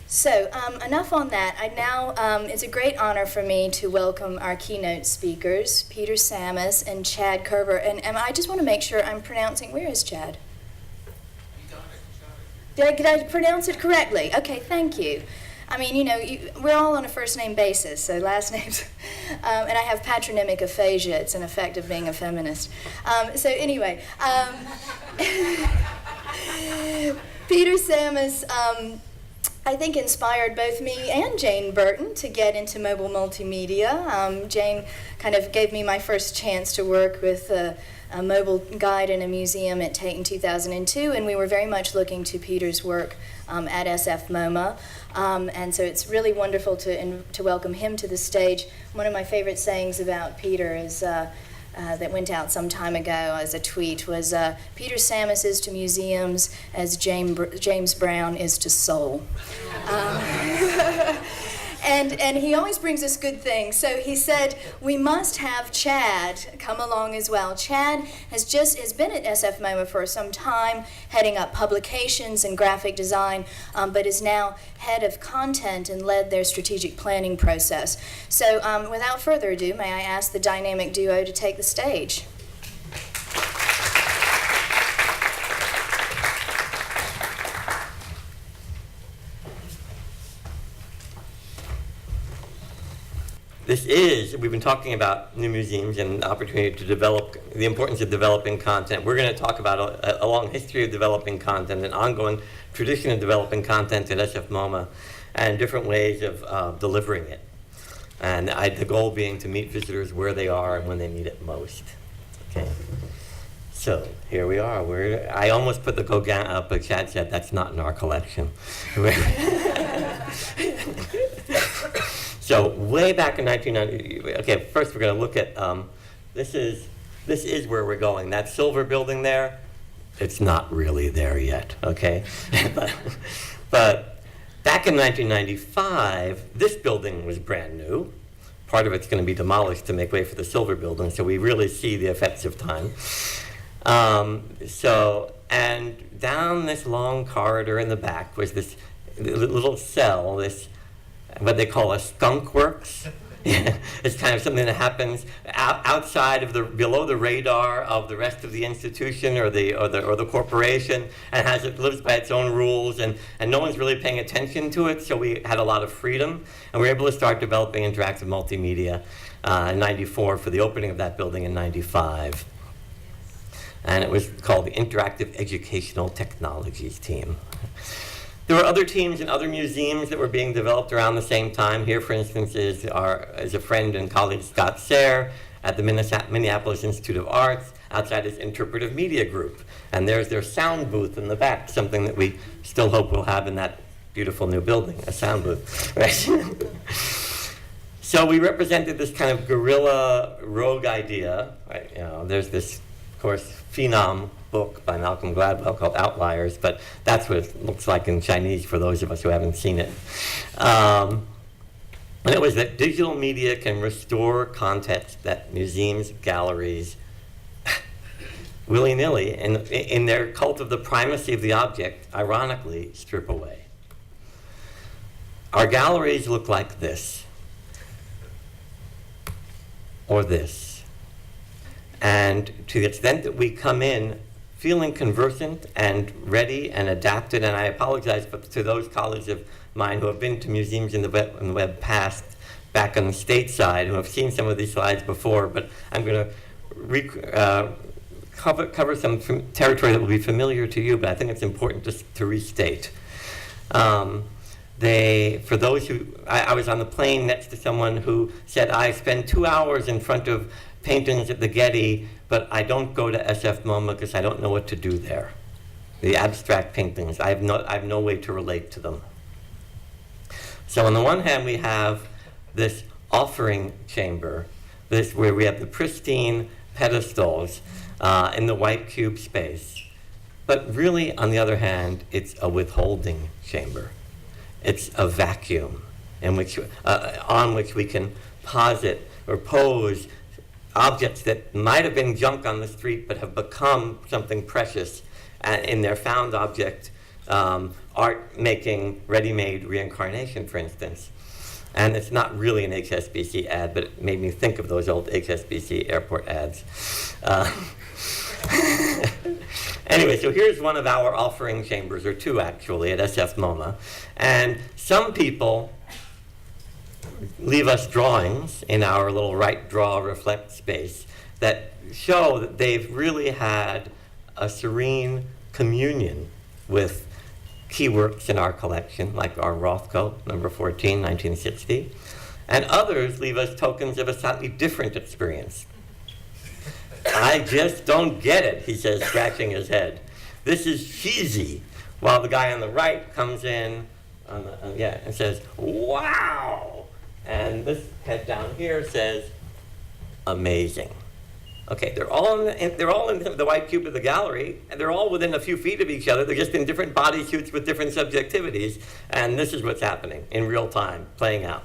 So enough on that. It's a great honor for me to welcome our keynote speakers, Peter Samis and Chad Coerver. And I just want to make sure I'm pronouncing, where is Chad? Did I pronounce it correctly? Okay, thank you. I mean, we're all on a first name basis, so last names. And I have patronymic aphasia. It's an effect of being a feminist. So anyway, Peter Samis, I think, inspired both me and Jane Burton to get into mobile multimedia. Jane kind of gave me my first chance to work with a mobile guide in a museum at Tate in 2002, and we were very much looking to Peter's work at SFMOMA. And so it's really wonderful to welcome him to the stage. One of my favorite sayings about Peter is that went out some time ago as a tweet was, Peter Samis is to museums as James Brown is to soul. And he always brings us good things. So he said, we must have Chad come along as well. Chad has been at SFMOMA for some time, heading up publications and graphic design, but is now head of content and led their strategic planning process. So without further ado, may I ask the dynamic duo to take the stage. We've been talking about new museums and the opportunity to develop, the importance of developing content. We're going to talk about a long history of developing content, an ongoing tradition of developing content at SFMOMA, and different ways of delivering it. And the goal being to meet visitors where they are and when they need it most. Okay. So here we are. I almost put the Gauguin up, but Chad said that's not in our collection. So way back in 1990, okay, first we're going to look at, this is where we're going. That silver building there, it's not really there yet, okay? but back in 1995, this building was brand new. Part of it's going to be demolished to make way for the silver building, so we really see the effects of time. And down this long corridor in the back was this little cell, what they call a skunk works. It's kind of something that happens outside of below the radar of the rest of the institution or the corporation, and lives by its own rules, and no one's really paying attention to it. So we had a lot of freedom, and we were able to start developing interactive multimedia in '94 for the opening of that building in '95, and it was called the Interactive Educational Technologies Team. There were other teams in other museums that were being developed around the same time. Here, for instance, is a friend and colleague, Scott Sayre, at the Minneapolis Institute of Arts. Outside is Interpretive Media Group. And there's their sound booth in the back, something that we still hope we'll have in that beautiful new building, a sound booth. Right? So we represented this kind of guerrilla rogue idea. Right? There's this, of course, phenom book by Malcolm Gladwell called Outliers, but that's what it looks like in Chinese for those of us who haven't seen it. And it was that digital media can restore context that museums, galleries, willy-nilly, in their cult of the primacy of the object, ironically, strip away. Our galleries look like this, or this. And to the extent that we come in feeling conversant and ready and adapted, and I apologize to those colleagues of mine who have been to museums in the web past, back on the stateside, who have seen some of these slides before, but I'm going to cover some territory that will be familiar to you, but I think it's important just to restate. For those who, I was on the plane next to someone who said, I spend 2 hours in front of paintings at the Getty, but I don't go to SFMOMA because I don't know what to do there. The abstract paintings, I have no way to relate to them. So on the one hand, we have this offering chamber, where we have the pristine pedestals in the white cube space. But really, on the other hand, it's a withholding chamber. It's a vacuum on which we can posit or pose objects that might have been junk on the street but have become something precious in their found object art making ready-made reincarnation, for instance. And it's not really an HSBC ad, but it made me think of those old HSBC airport ads. Anyway, so here's one of our offering chambers, or two actually, at SFMOMA. And some people leave us drawings in our little write, draw, reflect space that show that they've really had a serene communion with key works in our collection, like our Rothko, number 14, 1960. And others leave us tokens of a slightly different experience. I just don't get it, he says, scratching his head. This is cheesy. While the guy on the right comes in and says, wow. And this head down here says, amazing. Okay, they're all in the white cube of the gallery, and they're all within a few feet of each other. They're just in different bodysuits with different subjectivities, and this is what's happening in real time, playing out.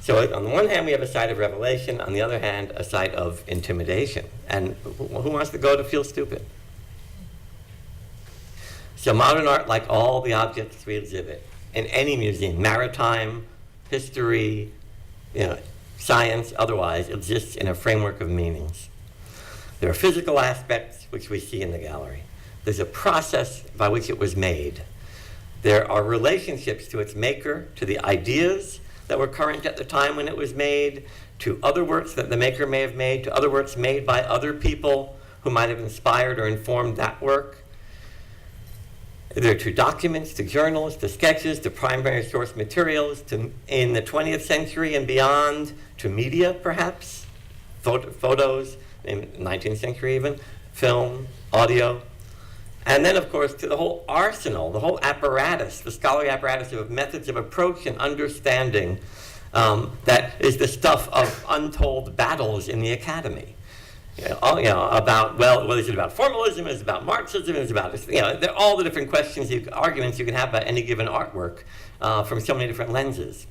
So on the one hand, we have a side of revelation. On the other hand, a side of intimidation. And who wants to go to feel stupid? So modern art, like all the objects we exhibit in any museum, maritime, history, science, otherwise, exists in a framework of meanings. There are physical aspects which we see in the gallery. There's a process by which it was made. There are relationships to its maker, to the ideas that were current at the time when it was made, to other works that the maker may have made, to other works made by other people who might have inspired or informed that work. There are to documents, to journals, to sketches, to primary source materials, to, in the 20th century and beyond, to media, perhaps, photos, in the 19th century even, film, audio. And then, of course, to the whole arsenal, the whole apparatus, the scholarly apparatus of methods of approach and understanding that is the stuff of untold battles in the academy. About, well, is it about formalism, is it about Marxism, is it about, all the different questions, arguments you can have about any given artwork from so many different lenses.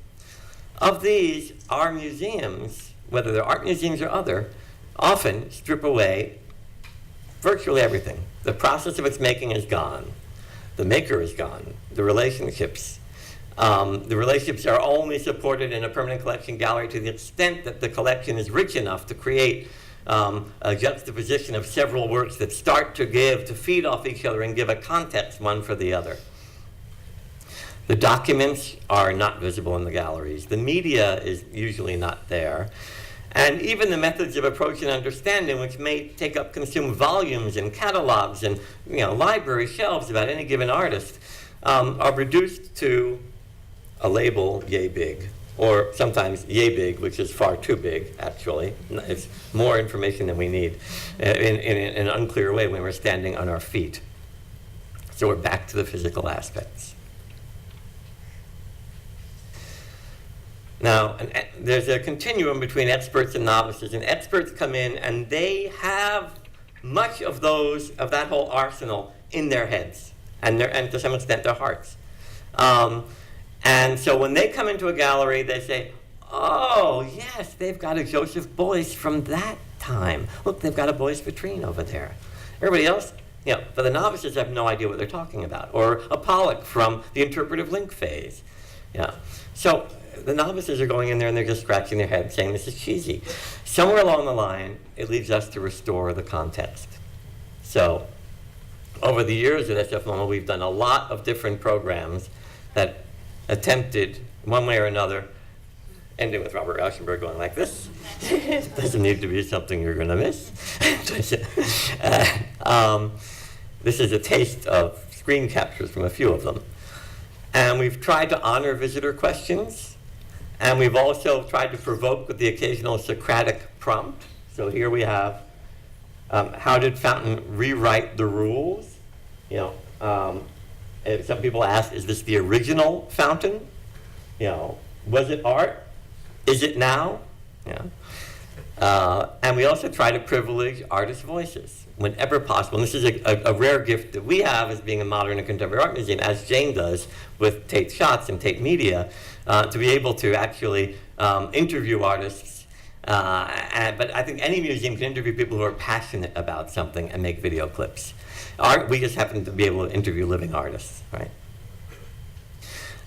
Of these, our museums, whether they're art museums or other, often strip away virtually everything. The process of its making is gone. The maker is gone. The relationships are only supported in a permanent collection gallery to the extent that the collection is rich enough to create a juxtaposition of several works that start to feed off each other and give a context one for the other. The documents are not visible in the galleries. The media is usually not there. And even the methods of approach and understanding, which may consume volumes and catalogs and library shelves about any given artist, are reduced to a label, yay big. Or sometimes yay big, which is far too big, actually. It's more information than we need in an unclear way when we're standing on our feet. So we're back to the physical aspects. Now, there's a continuum between experts and novices, and experts come in and they have much of that whole arsenal in their heads, and to some extent their hearts. And so when they come into a gallery, they say, oh, yes, they've got a Joseph Beuys from that time. Look, they've got a Beuys vitrine over there. Everybody else, but the novices have no idea what they're talking about. Or a Pollock from the interpretive link phase. So the novices are going in there and they're just scratching their head saying this is cheesy. Somewhere along the line, it leaves us to restore the context. So over the years at SFMOMA, we've done a lot of different programs that attempted, one way or another, ending with Robert Rauschenberg going like this. Doesn't need to be something you're going to miss. This is a taste of screen captures from a few of them. And we've tried to honor visitor questions, and we've also tried to provoke with the occasional Socratic prompt. So here we have, how did Fountain rewrite the rules? Some people ask, is this the original Fountain? Was it art? Is it now? And we also try to privilege artists' voices whenever possible. And this is a rare gift that we have as being a modern and contemporary art museum, as Jane does with Tate Shots and Tate Media, to be able to actually interview artists But I think any museum can interview people who are passionate about something and make video clips. We just happen to be able to interview living artists, right?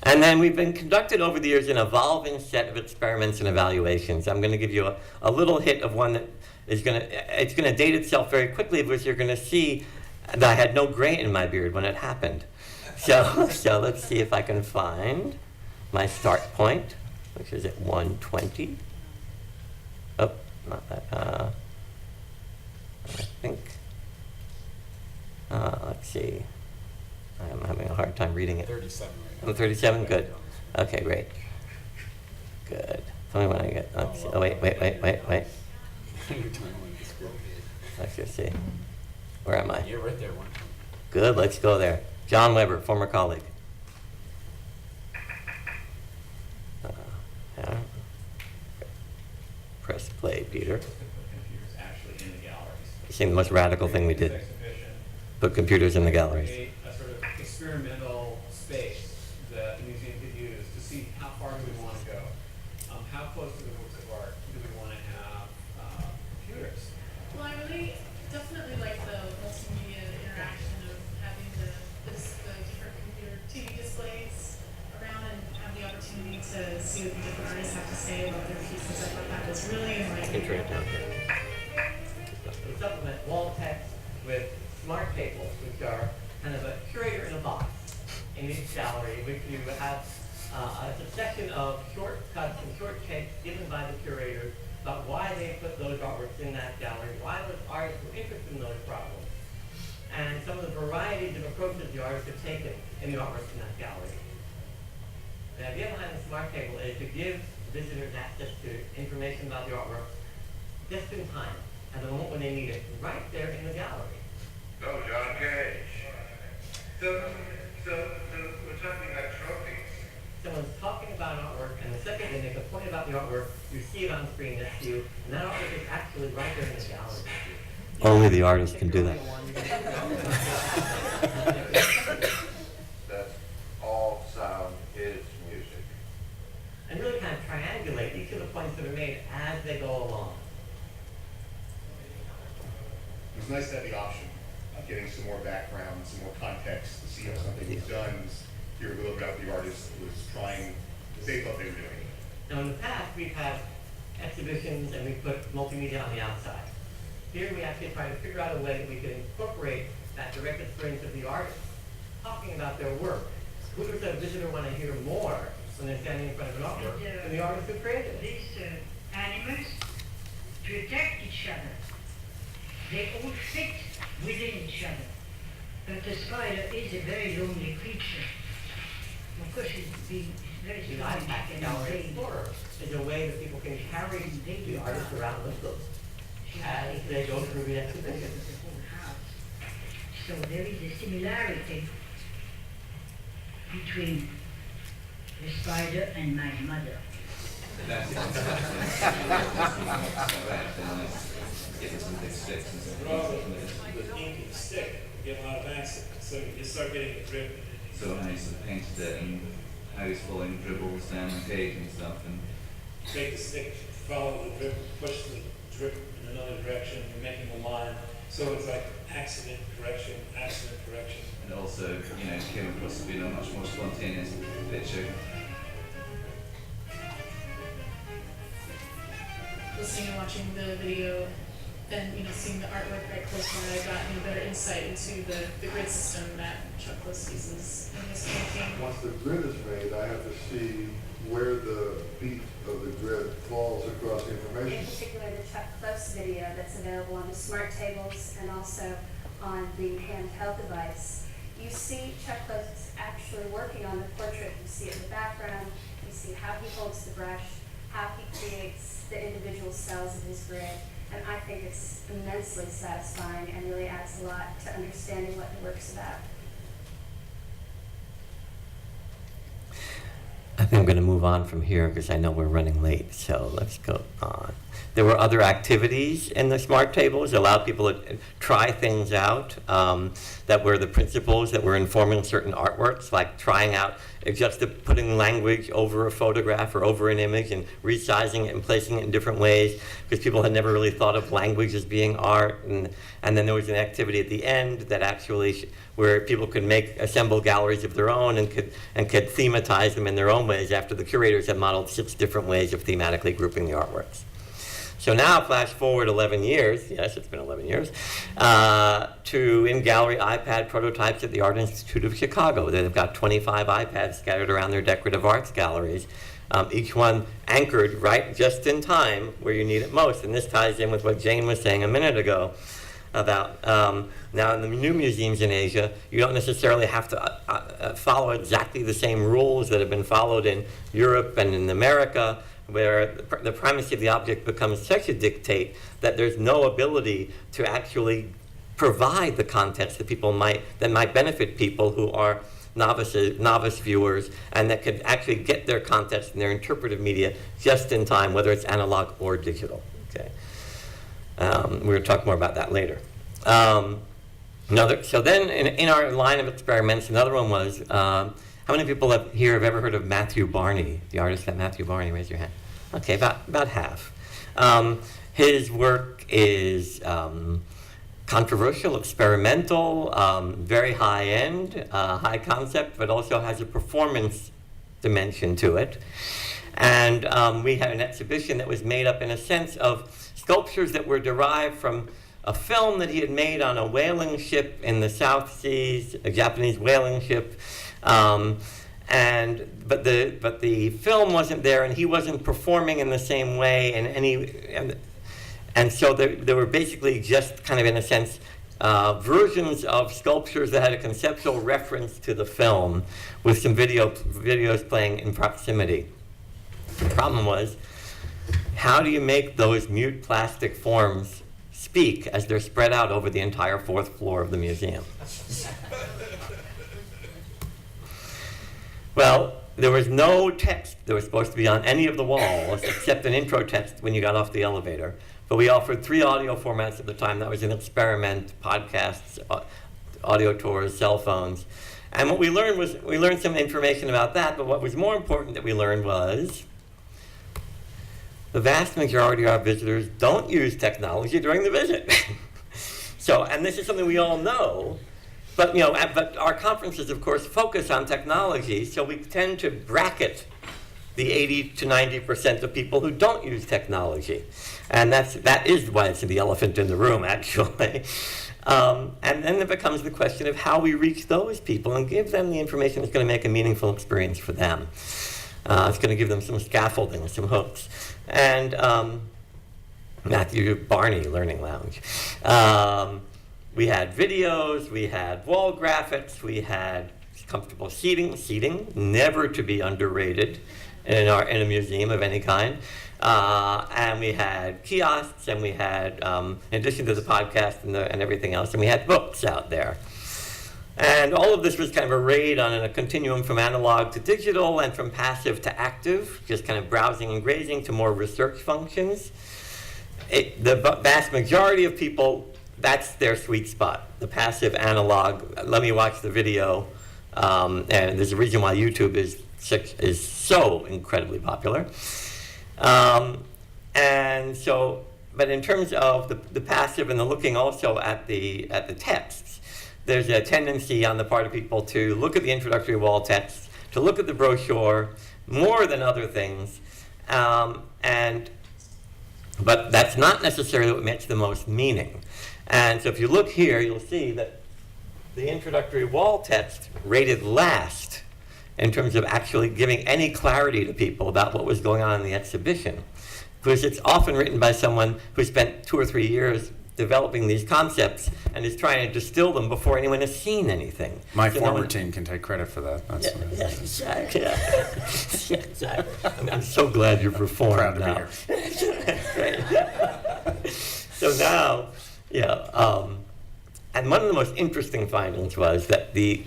And then we've been conducted over the years an evolving set of experiments and evaluations. I'm going to give you a little hit of one that is going to date itself very quickly, because you're going to see that I had no gray in my beard when it happened. So let's see if I can find my start point, which is at 1:20. Oh, not that. I think. Let's see. I'm having a hard time reading it. 37 right now. I'm 37? Good. Okay, great. Good. Tell me when I get. Let's see. Oh, wait. Your time went to school. Let's just see. Where am I? You're right there, one. Good, let's go there. John Weber, former colleague. Yeah. Press play, Peter. Put computers actually in the galleries. You seeing the most radical thing we did? Exhibition. Put computers in the galleries. Create a sort of experimental space that the museum could use to see how far do we want to go. How close to the works of art do we want to have computers? Well, I really definitely like the multimedia interaction of having the different computer TV displays around and have the opportunity to see what the different artists have to say about their pieces. I thought that was really enlightening. We supplement wall text with smart tables, which are kind of a curator in a box in each gallery, which you have a succession of shortcuts and short takes given by the curators about why they put those artworks in that gallery, why those artists were interested in those problems, and some of the varieties of approaches the artists have taken in the artworks in that gallery. The idea behind the smart table is to give visitors access to information about the artwork just in time, at the moment when they need it, right there in the gallery. Oh, John Cage. So we're talking about trophies. Someone's talking about an artwork, and the second they make a point about the artwork, you see it on screen next to you, and that artwork is actually right there in the gallery. Only the artist can do that. That's all sound is music. And really kind of triangulate each of the points that are made as they go along. It was nice to have the option of getting some more background, some more context, to see how something was done, hear a little about what the artist was trying, they thought they were doing. Now in the past, we've had exhibitions and we put multimedia on the outside. Here we actually try to figure out a way that we can incorporate that direct experience of the artist, talking about their work. Who does a visitor want to hear more when they're standing in front of an artwork than the artist who created it? These animals protect each other. They all fit within each other. But the spider is a very lonely creature. Of course, it's very The strong iPad and Gallery vain. Explorer is a way that people can carry the artist around with them as they go through the exhibition. The whole house. So there is a similarity between the spider and my mother. With ink and stick, you get a lot of acid, so you start getting a drip. So how he's painted it and how he's following dribbles down the page and stuff, and Take the stick, follow the drip, push the drip in another direction, you're making a line. So it's like accident, correction, and also, you know, came across as being a much more spontaneous picture. Listening and watching the video and seeing the artwork right close by, I got a better insight into the grid system that Chuck Close uses in his painting. Once the grid is made, I have to see where the beat of the grid falls across the In information. particular, the Chuck Close video that's available on the smart tables and also on the handheld device. You see Chuck Close actually working on the portrait. You see it in the background. You see how he holds the brush, how he creates the individual cells of his grid. And I think it's immensely satisfying and really adds a lot to understanding what the work's about. I think I'm going to move on from here because I know we're running late, so let's go on. There were other activities in the smart tables that allowed people to try things out that were the principles that were informing certain artworks, like trying out just putting language over a photograph or over an image and resizing it and placing it in different ways, because people had never really thought of language as being art. And then there was an activity at the end that actually where people could assemble galleries of their own and could thematize them in their own ways after the curators had modeled 6 different ways of thematically grouping the artworks. So now, flash forward 11 years, yes, it's been 11 years, to in-gallery iPad prototypes at the Art Institute of Chicago. They've got 25 iPads scattered around their decorative arts galleries, each one anchored right just in time where you need it most. And this ties in with what Jane was saying a minute ago about now in the new museums in Asia, you don't necessarily have to follow exactly the same rules that have been followed in Europe and in America, where the primacy of the object becomes such a dictate that there's no ability to actually provide the context that might benefit people who are novice viewers, and that could actually get their context and their interpretive media just in time, whether it's analog or digital. Okay, we're going to talk more about that later. So then in our line of experiments, another one was, how many people here have ever heard of Matthew Barney, the artist that Matthew Barney? Raise your hand. Okay, about half. His work is controversial, experimental, very high-end, high concept, but also has a performance dimension to it. And we had an exhibition that was made up in a sense of sculptures that were derived from a film that he had made on a whaling ship in the South Seas, a Japanese whaling ship. But the film wasn't there, and he wasn't performing in the same way, and so there were basically just kind of, in a sense, versions of sculptures that had a conceptual reference to the film, with some videos playing in proximity. The problem was, how do you make those mute plastic forms speak as they're spread out over the entire 4th floor of the museum? Well, there was no text that was supposed to be on any of the walls except an intro text when you got off the elevator. But we offered 3 audio formats at the time. That was an experiment: podcasts, audio tours, cell phones. And what we learned was, we learned some information about that, but what was more important that we learned was the vast majority of our visitors don't use technology during the visit. So, and this is something we all know, but but our conferences, of course, focus on technology, so we tend to bracket the 80 to 90% of people who don't use technology. And that is why it's the elephant in the room, actually. And then it becomes the question of how we reach those people and give them the information that's going to make a meaningful experience for them. It's going to give them some scaffolding, some hooks. And Matthew Barney Learning Lounge. We had videos, we had wall graphics, we had comfortable seating, never to be underrated in a museum of any kind. And we had kiosks, and we had, in addition to the podcast and everything else, and we had books out there. And all of this was kind of arrayed on a continuum from analog to digital and from passive to active, just kind of browsing and grazing, to more research functions. The vast majority of people, that's their sweet spot, the passive analog. Let me watch the video. And there's a reason why YouTube is so incredibly popular. And so, but in terms of the passive and the looking also at the texts, there's a tendency on the part of people to look at the introductory wall text, to look at the brochure more than other things, but that's not necessarily what makes the most meaning. And so if you look here, you'll see that the introductory wall text rated last in terms of actually giving any clarity to people about what was going on in the exhibition, because it's often written by someone who spent 2 or 3 years developing these concepts and is trying to distill them before anyone has seen anything. My former team can take credit for that. Exactly. I'm so glad you've reformed. Proud to now. Be here. So now, and one of the most interesting findings was that the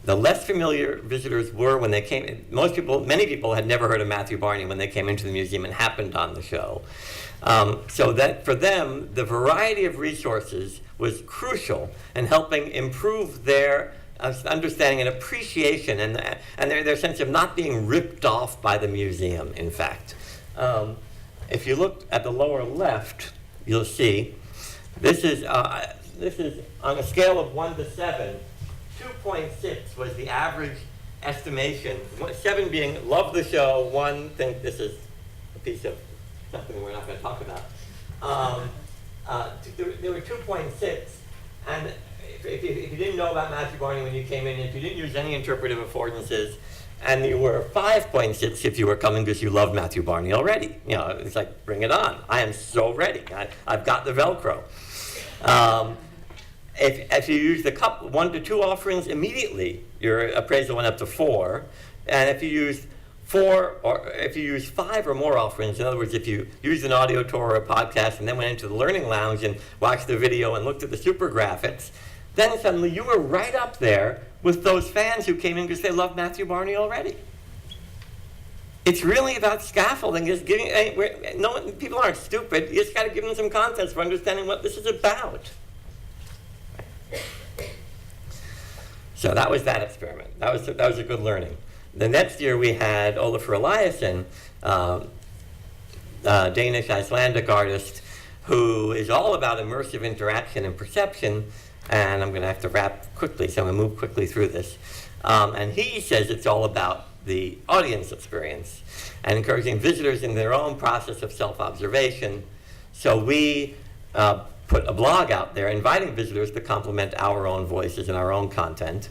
the less familiar visitors were when they came. Many people had never heard of Matthew Barney when they came into the museum and happened on the show. So that for them, the variety of resources was crucial in helping improve their understanding and appreciation and their sense of not being ripped off by the museum, in fact. If you look at the lower left, you'll see this is on a scale of 1 to 7, 2.6 was the average estimation. 7 being love the show, 1 think this is a piece of something we're not going to talk about. There were 2.6, and if you didn't know about Matthew Barney when you came in, if you didn't use any interpretive affordances, and you were 5.6 if you were coming because you loved Matthew Barney already. You know, it's like, bring it on. I am so ready. I've got the Velcro. If you use the 1 to 2 offerings immediately, your appraisal went up to 4. And if you use 4, or if you use 5 or more offerings, in other words, if you used an audio tour or a podcast and then went into the Learning Lounge and watched the video and looked at the super graphics, then suddenly you were right up there with those fans who came in because they loved Matthew Barney already. It's really about scaffolding. Just giving, people aren't stupid. You just got to give them some context for understanding what this is about. So that was that experiment. That was a good learning. The next year we had Olafur Eliasson, Danish Icelandic artist, who is all about immersive interaction and perception. And I'm going to have to wrap quickly, so I'm going to move quickly through this. And he says it's all about the audience experience and encouraging visitors in their own process of self-observation. So we put a blog out there inviting visitors to complement our own voices and our own content.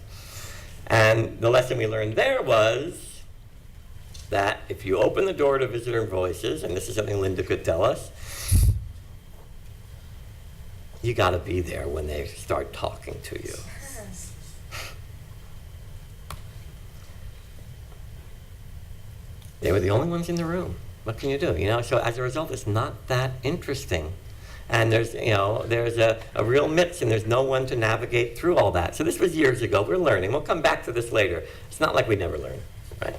And the lesson we learned there was that if you open the door to visitor voices, and this is something Linda could tell us, you got to be there when they start talking to you. They were the only ones in the room. What can you do? So as a result, it's not that interesting. And there's a real mix, and there's no one to navigate through all that. So this was years ago. We're learning. We'll come back to this later. It's not like we never learn, right?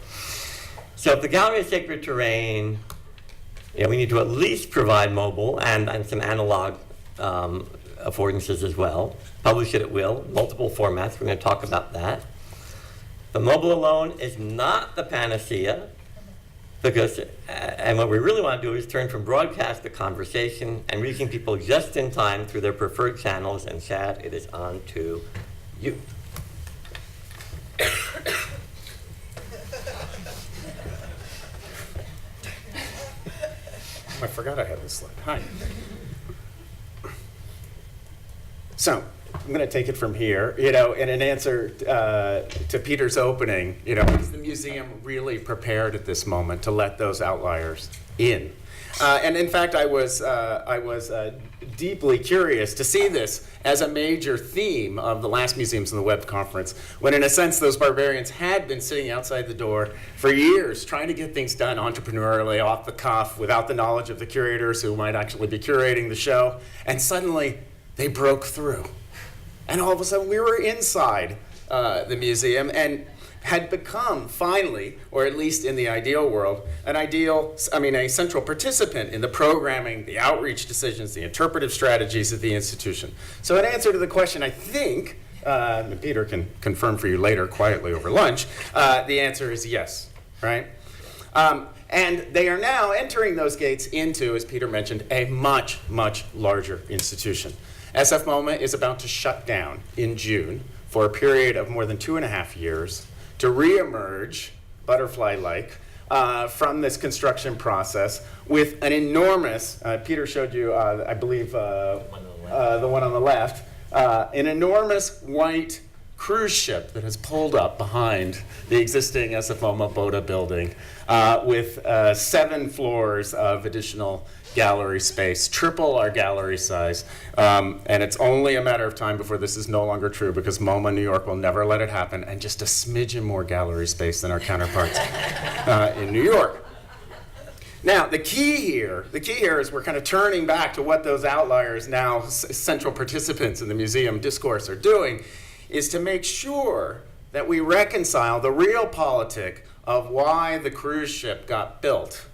So if the gallery is sacred terrain, we need to at least provide mobile and some analog affordances as well. Publish it at will, multiple formats. We're going to talk about that. The mobile alone is not the panacea, because, and what we really want to do is turn from broadcast to conversation and reaching people just in time through their preferred channels. And Chad, it is on to you. I forgot I had this slide. Hi. So I'm going to take it from here, in an answer to Peter's opening, is the museum really prepared at this moment to let those outliers in? And in fact, I was deeply curious to see this as a major theme of the last Museums in the Web conference, when in a sense those barbarians had been sitting outside the door for years trying to get things done entrepreneurially, off the cuff, without the knowledge of the curators who might actually be curating the show, and suddenly they broke through. And all of a sudden we were inside the museum and had become finally, or at least in the ideal world, a central participant in the programming, the outreach decisions, the interpretive strategies of the institution. So in answer to the question, I think, and Peter can confirm for you later quietly over lunch, the answer is yes, right? And they are now entering those gates into, as Peter mentioned, a much, much larger institution. SFMOMA is about to shut down in June for a period of more than 2.5 years to reemerge, butterfly-like, from this construction process with an enormous, Peter showed you, I believe, the one on the left, an enormous white cruise ship that has pulled up behind the existing SFMOMA Boda building with 7 floors of additional gallery space, triple our gallery size, and it's only a matter of time before this is no longer true, because MoMA New York will never let it happen, and just a smidgen more gallery space than our counterparts in New York. Now, the key here is we're kind of turning back to what those outliers, now central participants in the museum discourse, are doing, is to make sure that we reconcile the real politic of why the cruise ship got built,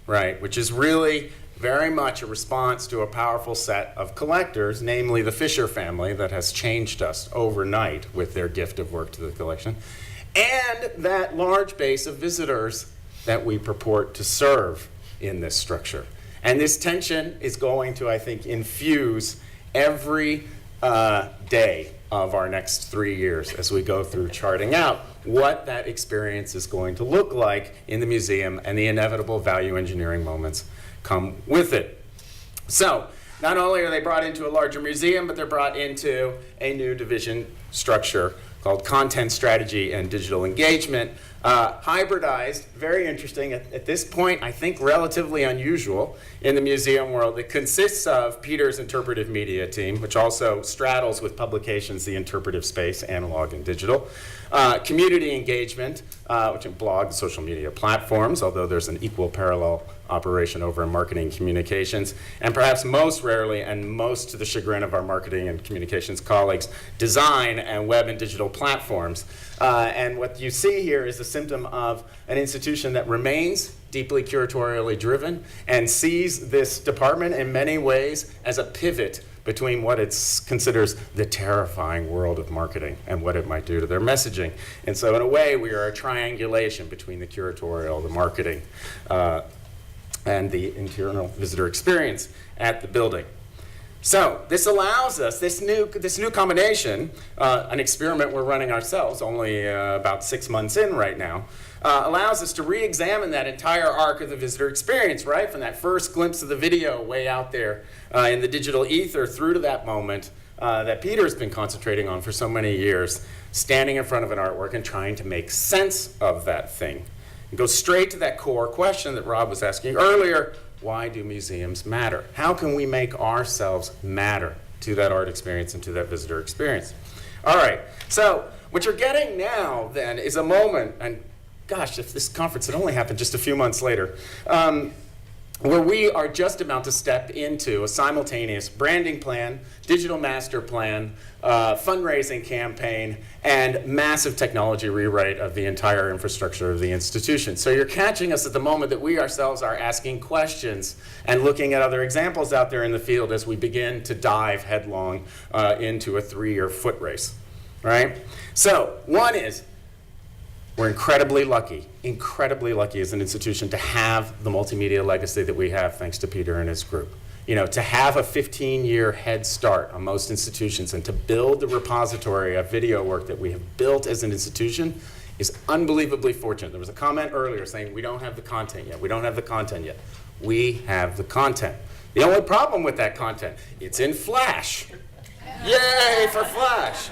right? Which is really very much a response to a powerful set of collectors, namely the Fisher family that has changed us overnight with their gift of work to the collection, and that large base of visitors that we purport to serve in this structure. And this tension is going to, I think, infuse every day of our next 3 years as we go through charting out what that experience is going to look like in the museum, and the inevitable value engineering moments come with it. So, not only are they brought into a larger museum, but they're brought into a new division structure called Content Strategy and Digital Engagement, hybridized, very interesting, at this point, I think relatively unusual in the museum world. It consists of Peter's interpretive media team, which also straddles with publications the interpretive space, analog and digital, community engagement, which in blog, social media platforms, although there's an equal parallel operation over in marketing communications, and perhaps most rarely, and most to the chagrin of our marketing and communications colleagues, design and web and digital platforms. And what you see here is a symptom of an institution that remains deeply curatorially driven and sees this department in many ways as a pivot between what it considers the terrifying world of marketing and what it might do to their messaging. And so in a way, we are a triangulation between the curatorial, the marketing, and the internal visitor experience at the building. So this allows us, this new combination, an experiment we're running ourselves, only about 6 months in right now, allows us to re-examine that entire arc of the visitor experience, right? From that first glimpse of the video way out there in the digital ether through to that moment that Peter's been concentrating on for so many years, standing in front of an artwork and trying to make sense of that thing. And go straight to that core question that Rob was asking earlier: why do museums matter? How can we make ourselves matter to that art experience and to that visitor experience? All right, so what you're getting now then is a moment, and gosh, if this conference had only happened just a few months later, where we are just about to step into a simultaneous branding plan, digital master plan, fundraising campaign, and massive technology rewrite of the entire infrastructure of the institution. So you're catching us at the moment that we ourselves are asking questions and looking at other examples out there in the field as we begin to dive headlong into a 3-year foot race, right? So one is, we're incredibly lucky as an institution to have the multimedia legacy that we have thanks to Peter and his group. You know, to have a 15-year head start on most institutions and to build the repository of video work that we have built as an institution is unbelievably fortunate. There was a comment earlier saying we don't have the content yet. We don't have the content yet. We have the content. The only problem with that content, it's in Flash. Yay for Flash!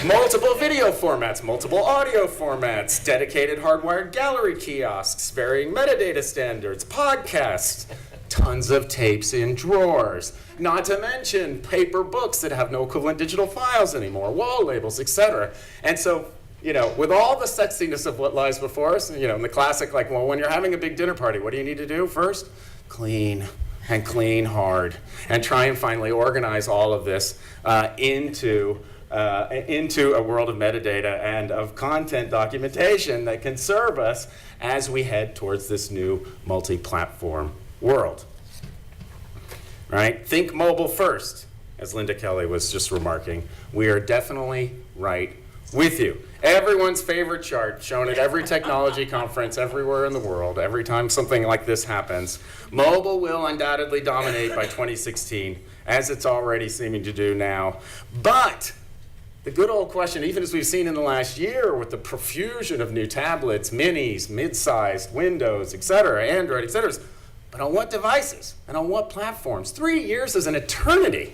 Multiple video formats, multiple audio formats, dedicated hardwired gallery kiosks, varying metadata standards, podcasts, tons of tapes in drawers, not to mention paper books that have no equivalent digital files anymore, wall labels, etc. And so, you know, with all the sexiness of what lies before us, you know, in the classic, like, well, when you're having a big dinner party, what do you need to do first? Clean. And clean hard, and try and finally organize all of this into a world of metadata and of content documentation that can serve us as we head towards this new multi-platform world. Right? Think mobile first, as Linda Kelly was just remarking. We are definitely right with you. Everyone's favorite chart, shown at every technology conference everywhere in the world, every time something like this happens. Mobile will undoubtedly dominate by 2016, as it's already seeming to do now. But the good old question, even as we've seen in the last year with the profusion of new tablets, minis, mid-sized, Windows, etc., Android, etc., but on what devices and on what platforms? 3 years is an eternity,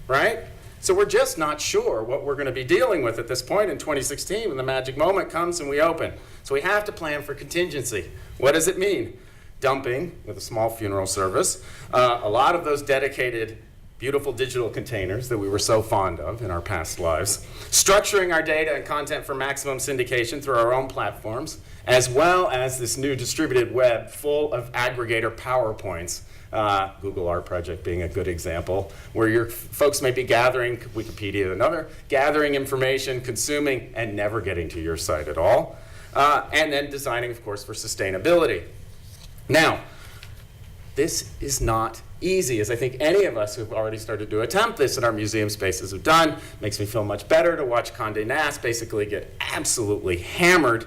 right? So we're just not sure what we're going to be dealing with at this point in 2016 when the magic moment comes and we open. So we have to plan for contingency. What does it mean? Dumping, with a small funeral service, a lot of those dedicated beautiful digital containers that we were so fond of in our past lives, structuring our data and content for maximum syndication through our own platforms, as well as this new distributed web full of aggregator PowerPoints, Google Art Project being a good example, where your folks may be gathering, Wikipedia another, gathering information, consuming, and never getting to your site at all. And then designing, of course, for sustainability. Now, this is not easy, as I think any of us who've already started to attempt this in our museum spaces have done. Makes me feel much better to watch Condé Nast basically get absolutely hammered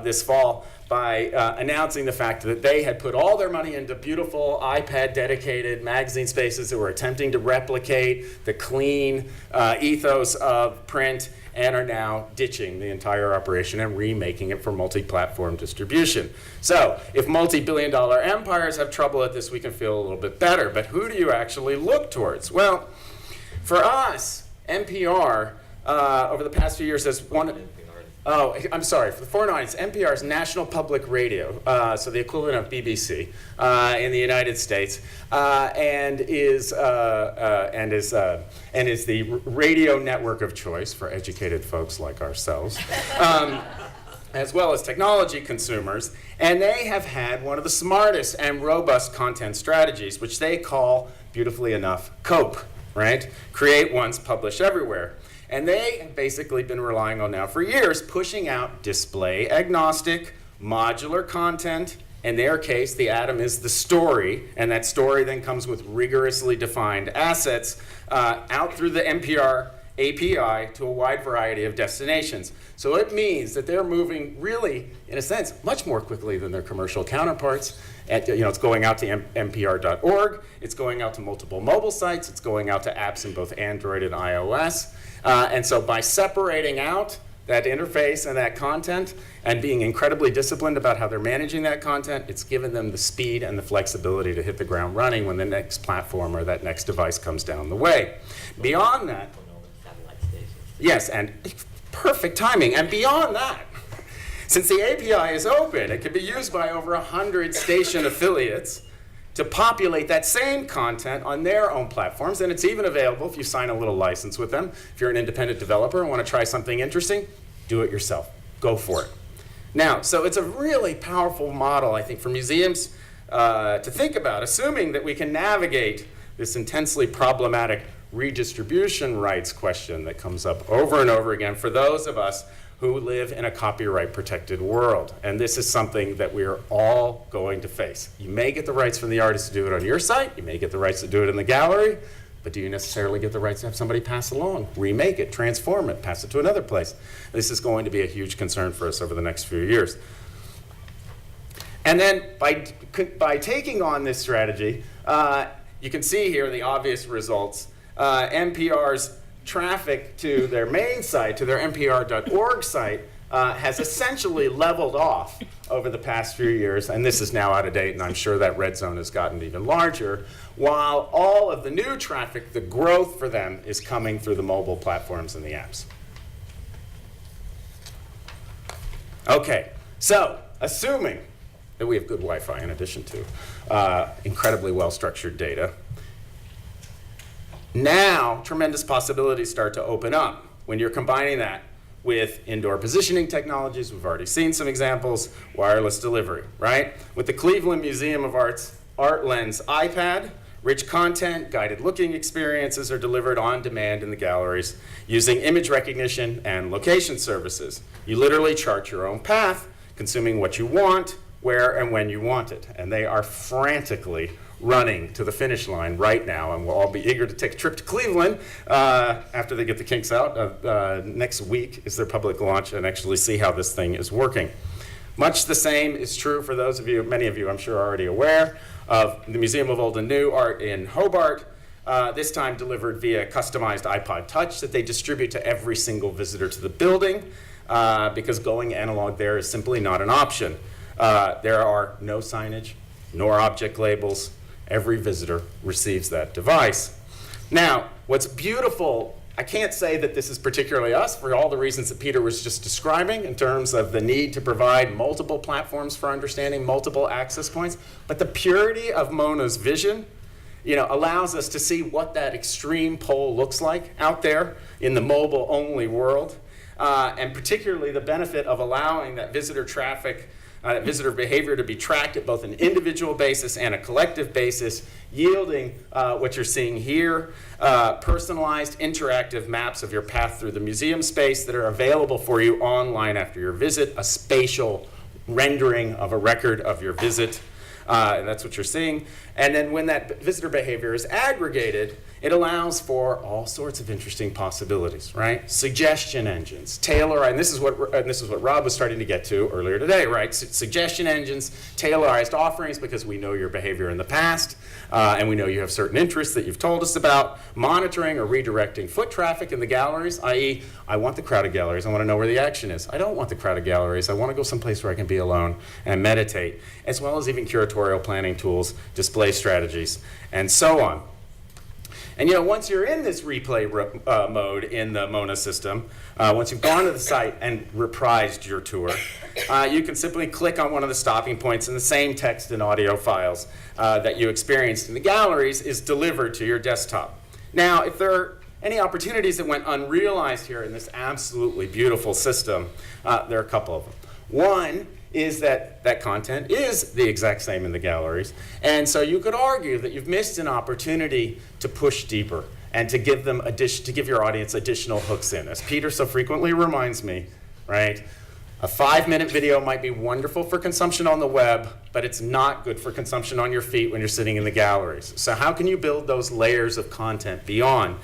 this fall by announcing the fact that they had put all their money into beautiful iPad-dedicated magazine spaces that were attempting to replicate the clean ethos of print, and are now ditching the entire operation and remaking it for multi-platform distribution. So if multi-billion-dollar empires have trouble at this, we can feel a little bit better. But who do you actually look towards? Well, for us, NPR, over the past few years has one... Oh, I'm sorry. For the 409, it's NPR's National Public Radio, so the equivalent of BBC in the United States, and is the radio network of choice for educated folks like ourselves, as well as technology consumers. And they have had one of the smartest and robust content strategies, which they call, beautifully enough, COPE, right? Create once, publish everywhere. And they have basically been relying on now for years, pushing out display agnostic, modular content. In their case, the atom is the story, and that story then comes with rigorously defined assets out through the NPR API to a wide variety of destinations. So it means that they're moving really, in a sense, much more quickly than their commercial counterparts. It's going out to npr.org, it's going out to multiple mobile sites, it's going out to apps in both Android and iOS. And so by separating out that interface and that content and being incredibly disciplined about how they're managing that content, it's given them the speed and the flexibility to hit the ground running when the next platform or that next device comes down the way. Beyond that, yes, and perfect timing. And beyond that, since the API is open, it can be used by over 100 station affiliates to populate that same content on their own platforms. And it's even available if you sign a little license with them. If you're an independent developer and want to try something interesting, do it yourself. Go for it. Now, so it's a really powerful model, I think, for museums to think about, assuming that we can navigate this intensely problematic redistribution rights question that comes up over and over again for those of us who live in a copyright-protected world. And this is something that we are all going to face. You may get the rights from the artist to do it on your site, you may get the rights to do it in the gallery, but do you necessarily get the rights to have somebody pass along, remake it, transform it, pass it to another place? This is going to be a huge concern for us over the next few years. And then by taking on this strategy, you can see here the obvious results. NPR's traffic to their main site, to their npr.org site, has essentially leveled off over the past few years, and this is now out of date, and I'm sure that red zone has gotten even larger, while all of the new traffic, the growth for them, is coming through the mobile platforms and the apps. Okay, so assuming that we have good Wi-Fi in addition to incredibly well-structured data, now, tremendous possibilities start to open up when you're combining that with indoor positioning technologies. We've already seen some examples, wireless delivery, right? With the Cleveland Museum of Art's ArtLens iPad, rich content, guided looking experiences are delivered on demand in the galleries using image recognition and location services. You literally chart your own path, consuming what you want, where and when you want it. And they are frantically running to the finish line right now, and we'll all be eager to take a trip to Cleveland after they get the kinks out. Next week is their public launch, and actually see how this thing is working. Much the same is true for those of you, many of you I'm sure are already aware, of the Museum of Old and New Art in Hobart, this time delivered via customized iPod Touch that they distribute to every single visitor to the building, because going analog there is simply not an option. There are no signage, nor object labels. Every visitor receives that device. Now, what's beautiful, I can't say that this is particularly us for all the reasons that Peter was just describing in terms of the need to provide multiple platforms for understanding, multiple access points, but the purity of Mona's vision allows us to see what that extreme pole looks like out there in the mobile-only world, and particularly the benefit of allowing that visitor traffic, visitor behavior to be tracked at both an individual basis and a collective basis, yielding what you're seeing here, personalized interactive maps of your path through the museum space that are available for you online after your visit, a spatial rendering of a record of your visit. And that's what you're seeing. And then when that visitor behavior is aggregated, it allows for all sorts of interesting possibilities, right? Suggestion engines, and this is what Rob was starting to get to earlier today, right? Suggestion engines, tailorized offerings because we know your behavior in the past, and we know you have certain interests that you've told us about. Monitoring or redirecting foot traffic in the galleries, i.e., I want the crowded galleries, I want to know where the action is. I don't want the crowded galleries, I want to go someplace where I can be alone and meditate, as well as even curatorial planning tools, display strategies, and so on. And once you're in this replay mode in the MONA system, once you've gone to the site and reprised your tour, you can simply click on one of the stopping points and the same text and audio files that you experienced in the galleries is delivered to your desktop. Now, if there are any opportunities that went unrealized here in this absolutely beautiful system, there are a couple of them. One is that content is the exact same in the galleries. And so you could argue that you've missed an opportunity to push deeper and to give your audience additional hooks in. As Peter so frequently reminds me, right? A 5-minute video might be wonderful for consumption on the web, but it's not good for consumption on your feet when you're sitting in the galleries. So how can you build those layers of content beyond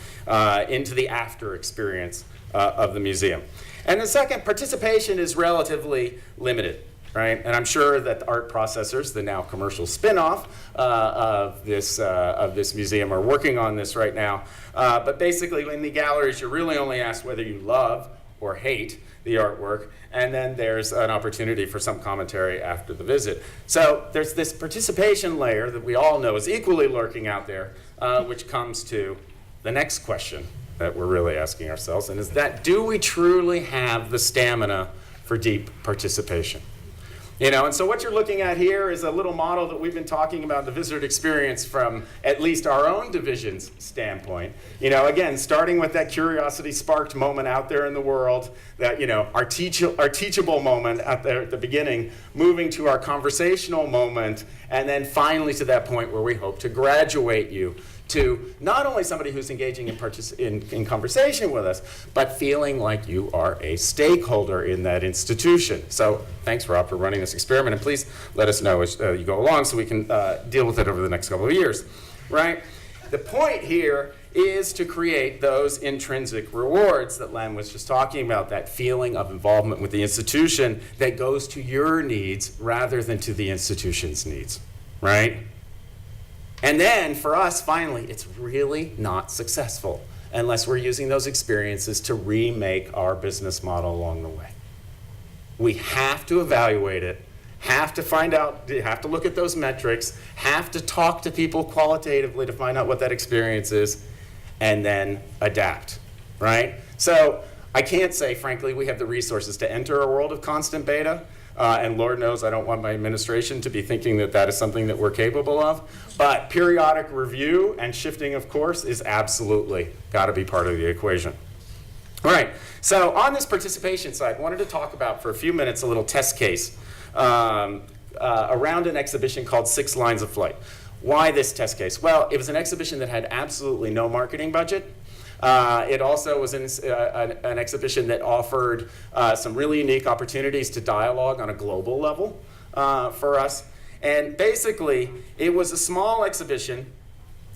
into the after experience of the museum? And the second, participation is relatively limited. Right? And I'm sure that the art processors, the now commercial spin-off of this museum, are working on this right now. But basically, in the galleries, you're really only asked whether you love or hate the artwork, and then there's an opportunity for some commentary after the visit. So there's this participation layer that we all know is equally lurking out there, which comes to the next question that we're really asking ourselves, and is that, do we truly have the stamina for deep participation? And so what you're looking at here is a little model that we've been talking about, the visitor experience from at least our own division's standpoint. Again, starting with that curiosity sparked moment out there in the world, that, our teachable moment at the beginning, moving to our conversational moment, and then finally to that point where we hope to graduate you to not only somebody who's engaging in conversation with us, but feeling like you are a stakeholder in that institution. So thanks, Rob, for running this experiment, and please let us know as you go along so we can deal with it over the next couple of years, right? The point here is to create those intrinsic rewards that Len was just talking about, that feeling of involvement with the institution that goes to your needs rather than to the institution's needs, right? And then, for us, finally, it's really not successful unless we're using those experiences to remake our business model along the way. We have to evaluate it, have to find out, have to look at those metrics, have to talk to people qualitatively to find out what that experience is, and then adapt, right? So I can't say, frankly, we have the resources to enter a world of constant beta. And Lord knows I don't want my administration to be thinking that that is something that we're capable of. But periodic review and shifting of course is absolutely got to be part of the equation. All right, so on this participation side, I wanted to talk about for a few minutes a little test case around an exhibition called 6 Lines of Flight. Why this test case? Well, it was an exhibition that had absolutely no marketing budget. It also was an exhibition that offered some really unique opportunities to dialogue on a global level for us. And basically, it was a small exhibition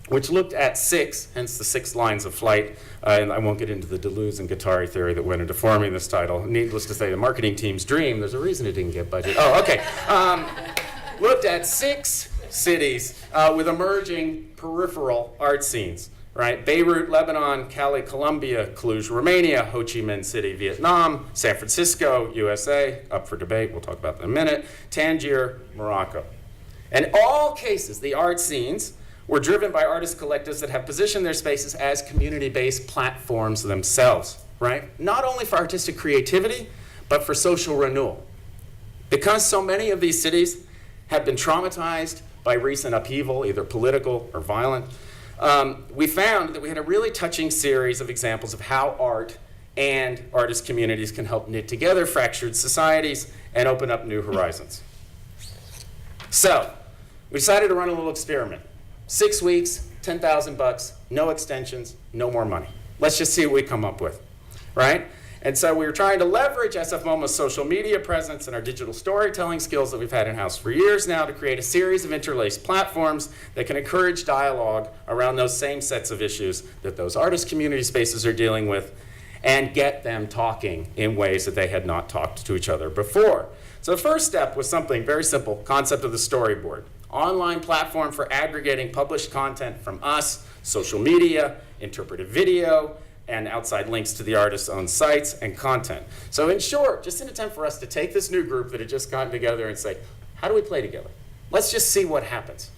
which looked at 6, hence the 6 lines of flight. And I won't get into the Deleuze and Guattari theory that went into forming this title. Needless to say, the marketing team's dream, there's a reason it didn't get budget. Oh, okay. Looked at 6 cities with emerging peripheral art scenes. Right? Beirut, Lebanon, Cali, Colombia, Cluj, Romania, Ho Chi Minh City, Vietnam, San Francisco, USA, up for debate, we'll talk about that in a minute, Tangier, Morocco. In all cases, the art scenes were driven by artist collectives that have positioned their spaces as community-based platforms themselves, right? Not only for artistic creativity, but for social renewal. Because so many of these cities have been traumatized by recent upheaval, either political or violent, we found that we had a really touching series of examples of how art and artist communities can help knit together fractured societies and open up new horizons. So, we decided to run a little experiment. 6 weeks, $10,000, no extensions, no more money. Let's just see what we come up with, right? And so we were trying to leverage SFMOMA's social media presence and our digital storytelling skills that we've had in-house for years now to create a series of interlaced platforms that can encourage dialogue around those same sets of issues that those artist community spaces are dealing with and get them talking in ways that they had not talked to each other before. So the first step was something very simple, concept of the storyboard. Online platform for aggregating published content from us, social media, interpretive video, and outside links to the artist's own sites and content. So in short, just an attempt for us to take this new group that had just gotten together and say, how do we play together? Let's just see what happens.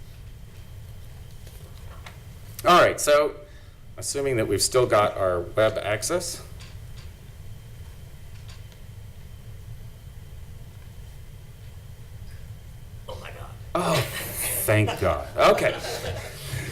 All right, so assuming that we've still got our web access. Oh my God. Oh, thank God. Okay.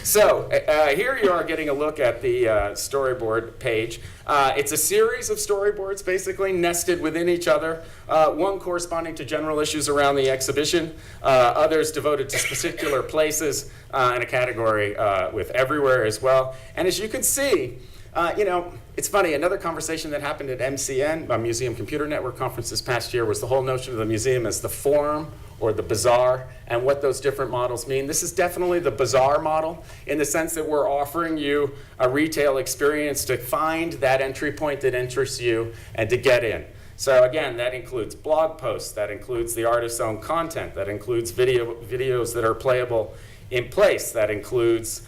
So here you are getting a look at the storyboard page. It's a series of storyboards basically nested within each other, one corresponding to general issues around the exhibition, others devoted to particular places, and a category with everywhere as well. And as you can see, it's funny, another conversation that happened at MCN, Museum Computer Network Conference this past year, was the whole notion of the museum as the forum or the bazaar and what those different models mean. This is definitely the bazaar model in the sense that we're offering you a retail experience to find that entry point that interests you and to get in. So again, that includes blog posts, that includes the artist's own content, that includes videos that are playable in place, that includes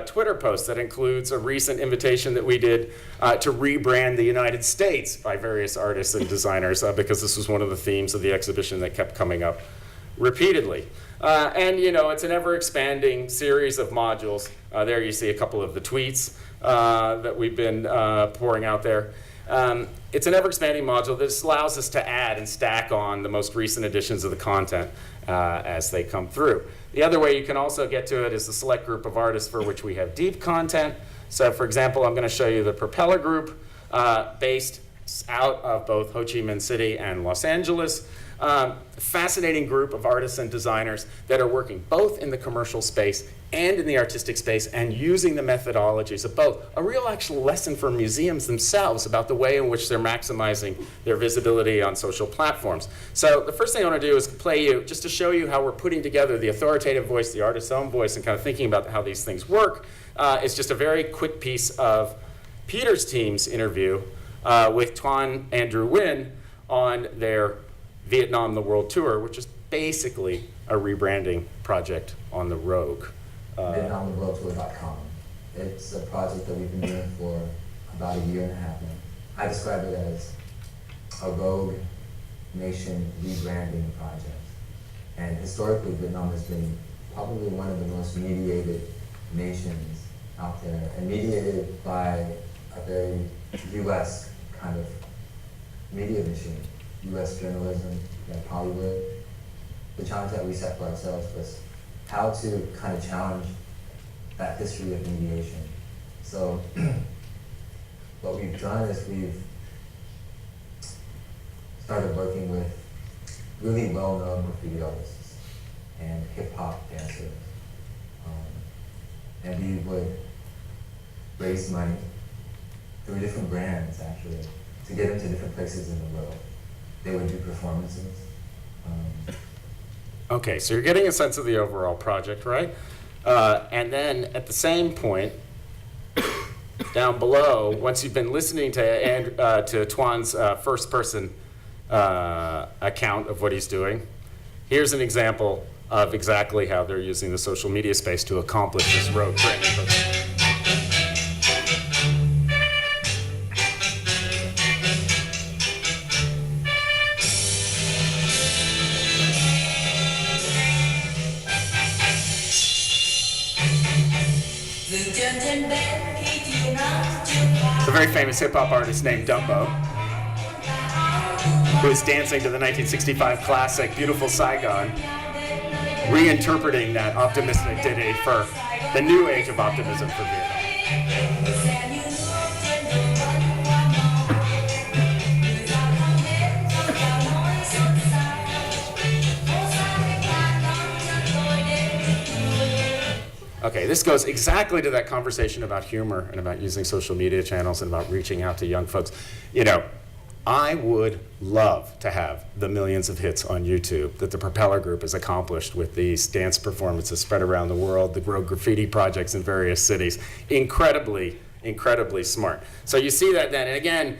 Twitter posts, that includes a recent invitation that we did to rebrand the United States by various artists and designers because this was one of the themes of the exhibition that kept coming up repeatedly. And it's an ever-expanding series of modules. There you see a couple of the tweets that we've been pouring out there. It's an ever-expanding module that allows us to add and stack on the most recent editions of the content as they come through. The other way you can also get to it is the select group of artists for which we have deep content. So for example, I'm going to show you the Propeller Group based out of both Ho Chi Minh City and Los Angeles. Fascinating group of artists and designers that are working both in the commercial space and in the artistic space and using the methodologies of both. A real actual lesson for museums themselves about the way in which they're maximizing their visibility on social platforms. So the first thing I want to do is play you, just to show you how we're putting together the authoritative voice, the artist's own voice, and kind of thinking about how these things work. It's just a very quick piece of Peter's team's interview with Tuan Andrew Nguyen on their Vietnam the World Tour, which is basically a rebranding project on the Rogue. VietnamTheWorldTour.com. It's a project that we've been doing for about a year and a half now. I describe it as a rogue nation rebranding project. And historically, Vietnam has been probably one of the most mediated nations out there, and mediated by a very U.S. kind of media machine. U.S. journalism, like Hollywood. The challenge that we set for ourselves was how to kind of challenge that history of mediation. So what we've done is we've started working with really well-known graffiti artists and hip-hop dancers. And we would raise money through different brands, actually, to get into different places in the world. They would do performances. Okay, so you're getting a sense of the overall project, right? And then at the same point, down below, once you've been listening to Tuan's first-person account of what he's doing, here's an example of exactly how they're using the social media space to accomplish this rogue branding program. A very famous hip-hop artist named Dumbo, who is dancing to the 1965 classic Beautiful Saigon. reinterpreting that optimistic ditty for the new age of optimism for Vietnam. Okay, this goes exactly to that conversation about humor and about using social media channels and about reaching out to young folks. You know, I would love to have the millions of hits on YouTube that the Propeller Group has accomplished with these dance performances spread around the world, the road graffiti projects in various cities. Incredibly smart. So you see that then, and again,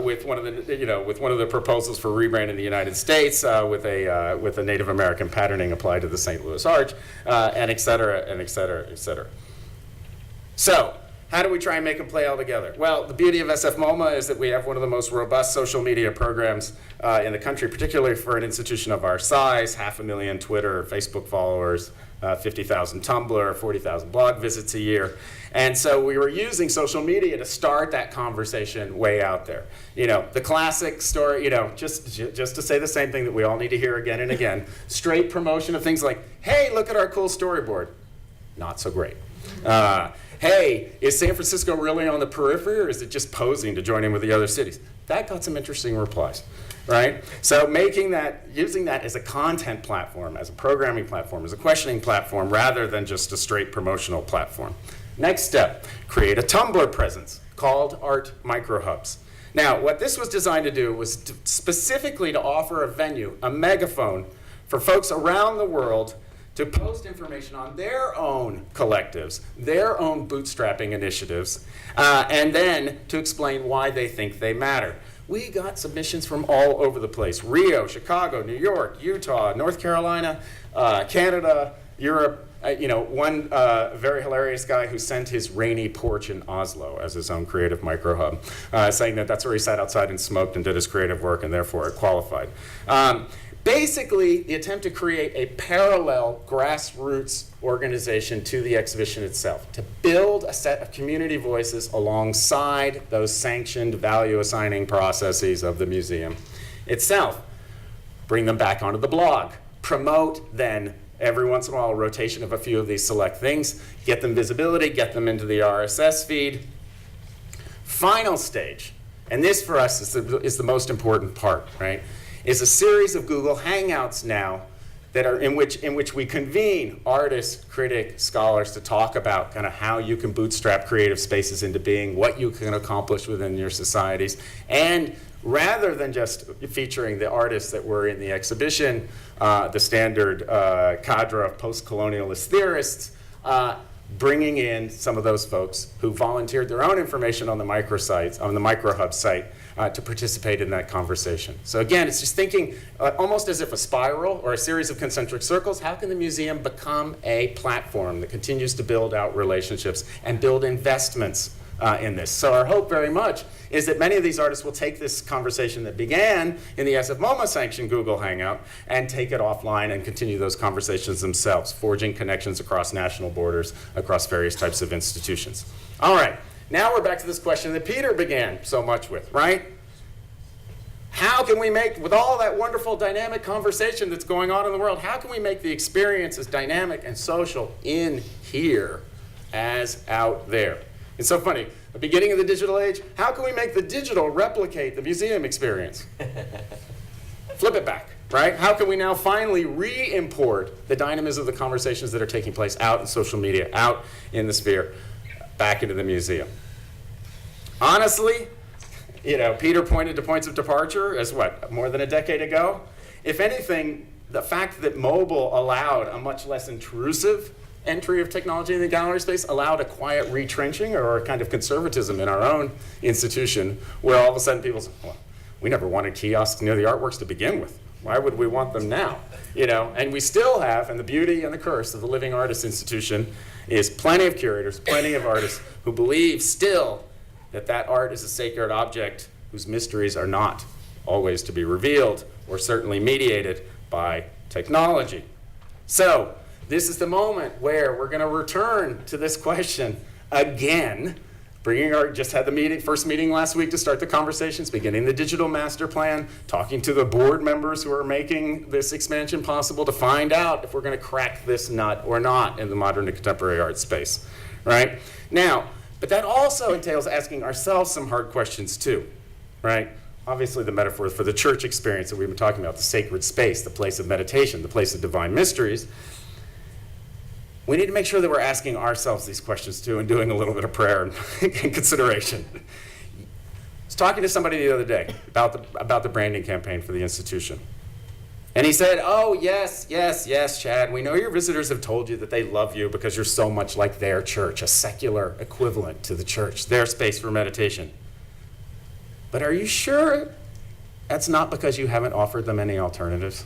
with one of the proposals for rebrand in the United States, with a Native American patterning applied to the St. Louis Arch, and et cetera, and et cetera, et cetera. So, how do we try and make them play all together? Well, the beauty of SFMOMA is that we have one of the most robust social media programs in the country, particularly for an institution of our size, 500,000 Twitter, Facebook followers, 50,000 Tumblr, 40,000 blog visits a year. And so we were using social media to start that conversation way out there. You know, the classic story, you know, just to say the same thing that we all need to hear again and again, straight promotion of things like, hey, look at our cool storyboard. Not so great. Hey, is San Francisco really on the periphery, or is it just posing to join in with the other cities? That got some interesting replies, right? So using that as a content platform, as a programming platform, as a questioning platform, rather than just a straight promotional platform. Next step, create a Tumblr presence called Art Microhubs. Now, what this was designed to do was specifically to offer a venue, a megaphone, for folks around the world to post information on their own collectives, their own bootstrapping initiatives, and then to explain why they think they matter. We got submissions from all over the place: Rio, Chicago, New York, Utah, North Carolina, Canada, Europe. One very hilarious guy who sent his rainy porch in Oslo as his own creative microhub, saying that that's where he sat outside and smoked and did his creative work, and therefore it qualified. Basically, the attempt to create a parallel grassroots organization to the exhibition itself, to build a set of community voices alongside those sanctioned value-assigning processes of the museum itself. Bring them back onto the blog. Promote, then, every once in a while, a rotation of a few of these select things. Get them visibility, get them into the RSS feed. Final stage, and this for us is the most important part, right? Is a series of Google Hangouts now that are in which we convene artists, critics, scholars to talk about kind of how you can bootstrap creative spaces into being, what you can accomplish within your societies, and rather than just featuring the artists that were in the exhibition, the standard cadre of post-colonialist theorists, bringing in some of those folks who volunteered their own information on the microhub site to participate in that conversation. So again, it's just thinking almost as if a spiral or a series of concentric circles. How can the museum become a platform that continues to build out relationships and build investments in this? So our hope very much is that many of these artists will take this conversation that began in the SFMOMA sanctioned Google Hangout and take it offline and continue those conversations themselves, forging connections across national borders, across various types of institutions. All right, now we're back to this question that Peter began so much with, right? How can we make, with all that wonderful dynamic conversation that's going on in the world, how can we make the experience as dynamic and social in here as out there? It's so funny. The beginning of the digital age, how can we make the digital replicate the museum experience? Flip it back, right? How can we now finally re-import the dynamism of the conversations that are taking place out in social media, out in the sphere, back into the museum? Honestly, Peter pointed to points of departure as what, more than a decade ago? If anything, the fact that mobile allowed a much less intrusive entry of technology in the gallery space allowed a quiet retrenching or a kind of conservatism in our own institution, where all of a sudden people say, well, we never wanted kiosks near the artworks to begin with. Why would we want them now? And we still have, and the beauty and the curse of the Living Artists Institution is plenty of curators, plenty of artists who believe still that art is a sacred object whose mysteries are not always to be revealed or certainly mediated by technology. So, this is the moment where we're going to return to this question again Just had the first meeting last week to start the conversations, beginning the digital master plan, talking to the board members who are making this expansion possible to find out if we're going to crack this nut or not in the modern and contemporary art space, right? Now, but that also entails asking ourselves some hard questions too, right? Obviously the metaphor for the church experience that we've been talking about, the sacred space, the place of meditation, the place of divine mysteries. We need to make sure that we're asking ourselves these questions too and doing a little bit of prayer and consideration. I was talking to somebody the other day about the branding campaign for the institution. And he said, oh, yes, Chad, we know your visitors have told you that they love you because you're so much like their church, a secular equivalent to the church, their space for meditation. But are you sure that's not because you haven't offered them any alternatives?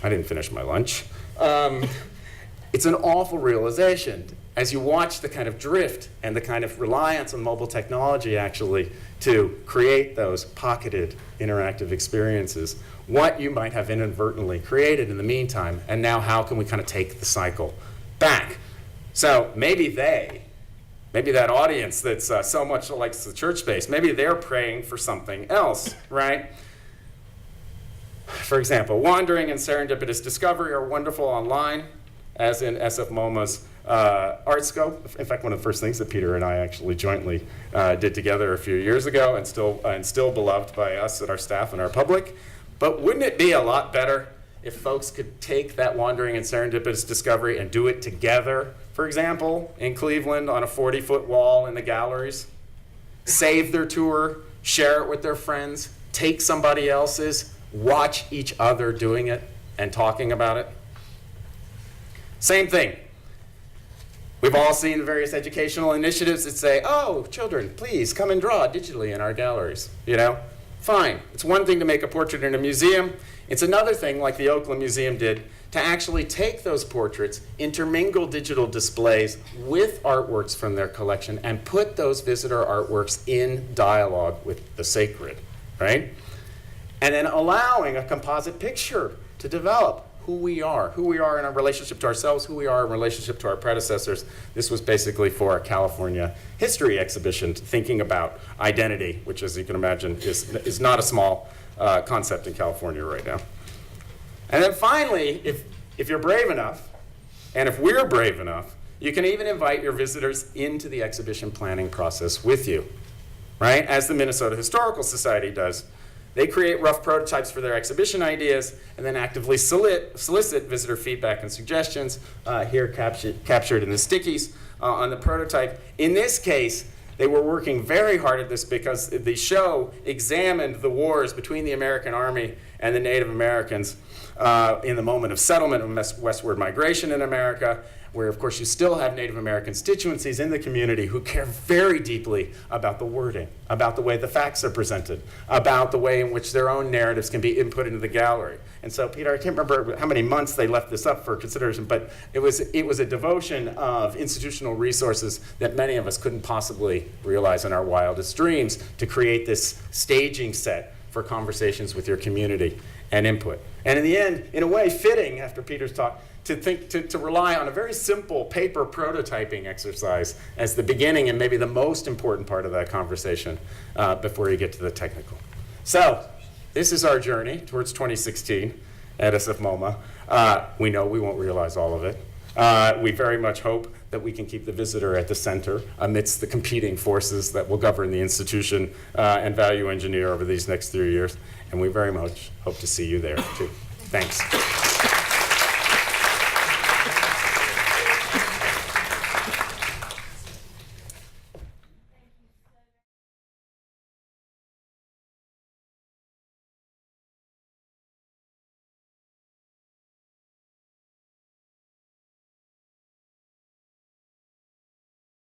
I didn't finish my lunch. It's an awful realization as you watch the kind of drift and the kind of reliance on mobile technology actually to create those pocketed interactive experiences, what you might have inadvertently created in the meantime, and now how can we kind of take the cycle back? So maybe that audience that's so much likes the church space, maybe they're praying for something else, right? For example, wandering and serendipitous discovery are wonderful online, as in SFMOMA's art scope. In fact, one of the first things that Peter and I actually jointly did together a few years ago, and still beloved by us and our staff and our public. But wouldn't it be a lot better if folks could take that wandering and serendipitous discovery and do it together? For example, in Cleveland on a 40-foot wall in the galleries, save their tour, share it with their friends, take somebody else's, watch each other doing it and talking about it. Same thing. We've all seen various educational initiatives that say, oh, children, please come and draw digitally in our galleries. Fine. It's one thing to make a portrait in a museum. It's another thing, like the Oakland Museum did, to actually take those portraits, intermingle digital displays with artworks from their collection, and put those visitor artworks in dialogue with the sacred, right? And then allowing a composite picture to develop who we are in our relationship to ourselves, who we are in relationship to our predecessors. This was basically for a California history exhibition, thinking about identity, which, as you can imagine, is not a small concept in California right now. And then finally, if you're brave enough, and if we're brave enough, you can even invite your visitors into the exhibition planning process with you, right? As the Minnesota Historical Society does. They create rough prototypes for their exhibition ideas and then actively solicit visitor feedback and suggestions, here captured in the stickies on the prototype. In this case, they were working very hard at this because the show examined the wars between the American Army and the Native Americans in the moment of settlement and westward migration in America, where, of course, you still have Native American constituencies in the community who care very deeply about the wording, about the way the facts are presented, about the way in which their own narratives can be input into the gallery. And so, Peter, I can't remember how many months they left this up for consideration, but it was a devotion of institutional resources that many of us couldn't possibly realize in our wildest dreams to create this staging set for conversations with your community and input. And in the end, in a way, fitting after Peter's talk, to rely on a very simple paper prototyping exercise as the beginning and maybe the most important part of that conversation before you get to the technical. So this is our journey towards 2016 at SFMOMA. We know we won't realize all of it. We very much hope that we can keep the visitor at the center amidst the competing forces that will govern the institution and value engineer over these next 3 years. And we very much hope to see you there too. Thanks.